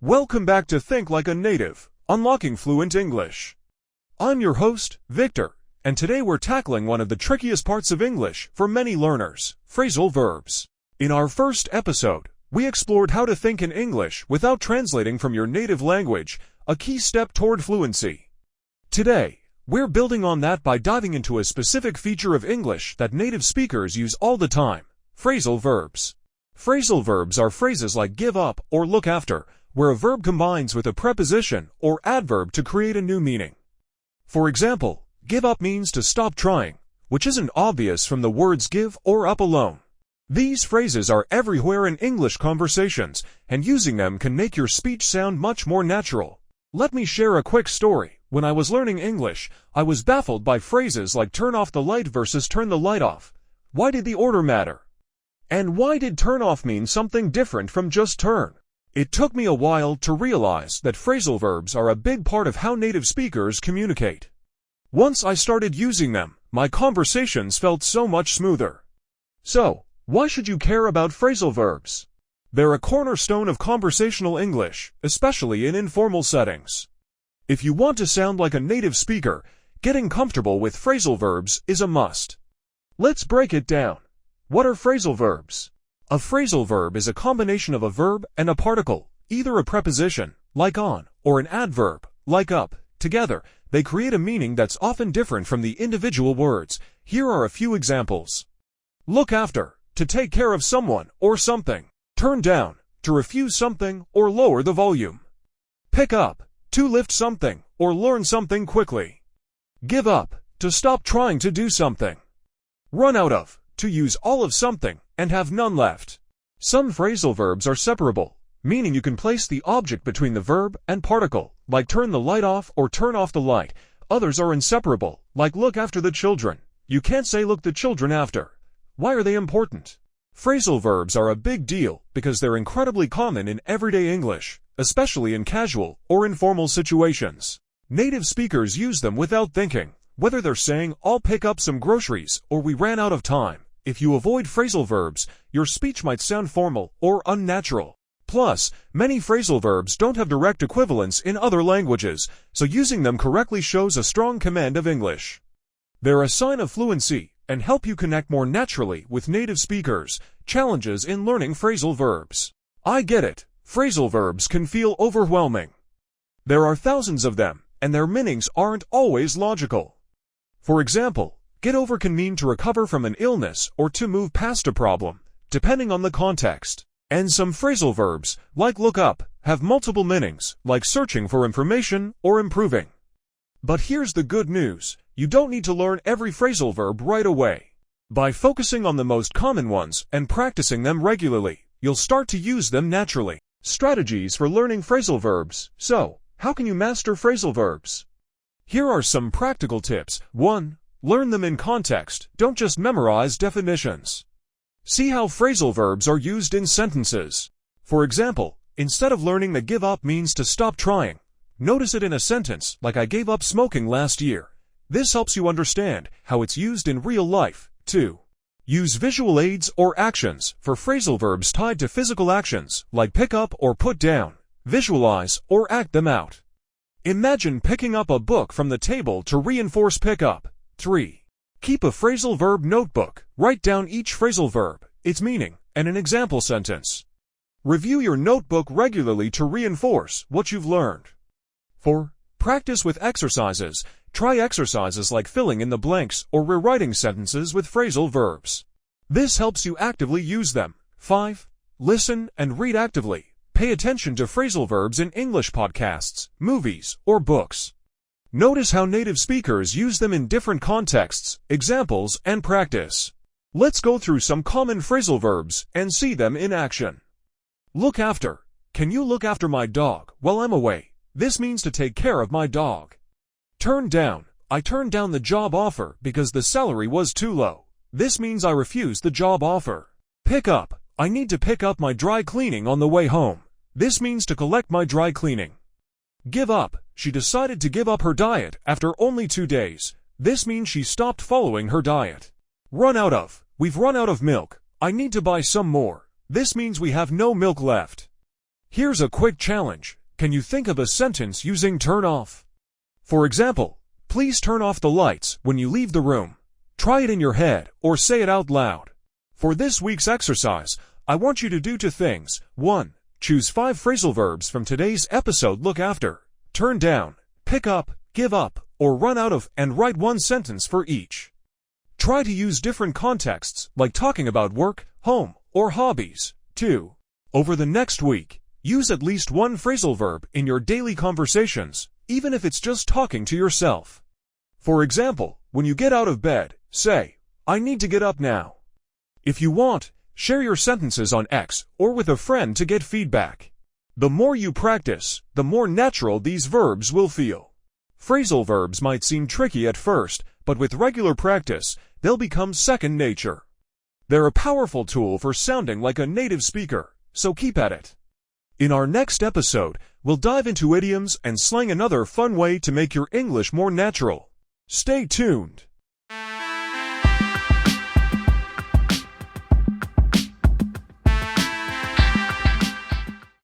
Welcome back to Think Like a Native, Unlocking Fluent English. I'm your host, Victor, and today we're tackling one of the trickiest parts of English for many learners, phrasal verbs. In our first episode, we explored how to think in English without translating from your native language, a key step toward fluency. Today, we're building on that by diving into a specific feature of English that native speakers use all the time, phrasal verbs. Phrasal verbs are phrases like give up or look after, where a verb combines with a preposition or adverb to create a new meaning. For example, give up means to stop trying, which isn't obvious from the words give or up alone. These phrases are everywhere in English conversations, and using them can make your speech sound much more natural. Let me share a quick story. When I was learning English, I was baffled by phrases like turn off the light versus turn the light off. Why did the order matter? And why did turn off mean something different from just turn? It took me a while to realize that phrasal verbs are a big part of how native speakers communicate. Once I started using them, my conversations felt so much smoother. So, why should you care about phrasal verbs? They're a cornerstone of conversational English, especially in informal settings. If you want to sound like a native speaker, getting comfortable with phrasal verbs is a must. Let's break it down. What are phrasal verbs? A phrasal verb is a combination of a verb and a particle, either a preposition, like on, or an adverb, like up. Together, they create a meaning that's often different from the individual words. Here are a few examples. Look after, to take care of someone or something. Turn down, to refuse something or lower the volume. Pick up, to lift something or learn something quickly. Give up, to stop trying to do something. Run out of, to use all of something and have none left. Some phrasal verbs are separable, meaning you can place the object between the verb and particle, like turn the light off or turn off the light. Others are inseparable, like look after the children. You can't say look the children after. Why are they important? Phrasal verbs are a big deal because they're incredibly common in everyday English, especially in casual or informal situations. Native speakers use them without thinking, whether they're saying I'll pick up some groceries or we ran out of time. If you avoid phrasal verbs, your speech might sound formal or unnatural. Plus, many phrasal verbs don't have direct equivalents in other languages, so using them correctly shows a strong command of English. They're a sign of fluency and help you connect more naturally with native speakers. Challenges in learning phrasal verbs. I get it. Phrasal verbs can feel overwhelming. There are thousands of them, and their meanings aren't always logical. For example, get over can mean to recover from an illness or to move past a problem, depending on the context. And some phrasal verbs, like look up, have multiple meanings, like searching for information or improving. But here's the good news. You don't need to learn every phrasal verb right away. By focusing on the most common ones and practicing them regularly, you'll start to use them naturally. Strategies for learning phrasal verbs. So, how can you master phrasal verbs? Here are some practical tips. 1. Learn them in context. Don't just memorize definitions. See how phrasal verbs are used in sentences. For example, instead of learning that give up means to stop trying, notice it in a sentence like I gave up smoking last year. This helps you understand how it's used in real life. 2. Use visual aids or actions for phrasal verbs tied to physical actions like pick up or put down. Visualize or act them out. Imagine picking up a book from the table to reinforce pick up. 3. Keep a phrasal verb notebook. Write down each phrasal verb, its meaning, and an example sentence. Review your notebook regularly to reinforce what you've learned. 4. Practice with exercises. Try exercises like filling in the blanks or rewriting sentences with phrasal verbs. This helps you actively use them. 5. Listen and read actively. Pay attention to phrasal verbs in English podcasts, movies, or books. Notice how native speakers use them in different contexts, examples, and practice. Let's go through some common phrasal verbs and see them in action. Look after. Can you look after my dog while I'm away? This means to take care of my dog. Turn down. I turned down the job offer because the salary was too low. This means I refused the job offer. Pick up. I need to pick up my dry cleaning on the way home. This means to collect my dry cleaning. Give up. She decided to give up her diet after only 2 days. This means she stopped following her diet. Run out of. We've run out of milk. I need to buy some more. This means we have no milk left. Here's a quick challenge. Can you think of a sentence using turn off? For example, please turn off the lights when you leave the room. Try it in your head or say it out loud. For this week's exercise, I want you to do 2 things. 1. Choose 5 phrasal verbs from today's episode. Look after, turn down, pick up, give up, or run out of, and write 1 sentence for each. Try to use different contexts, like talking about work, home, or hobbies. 2. Over the next week, use at least 1 phrasal verb in your daily conversations, even if it's just talking to yourself. For example, when you get out of bed, say, I need to get up now. If you want, share your sentences on X or with a friend to get feedback. The more you practice, the more natural these verbs will feel. Phrasal verbs might seem tricky at first, but with regular practice, they'll become second nature. They're a powerful tool for sounding like a native speaker, so keep at it. In our next episode, we'll dive into idioms and slang, another fun way to make your English more natural. Stay tuned.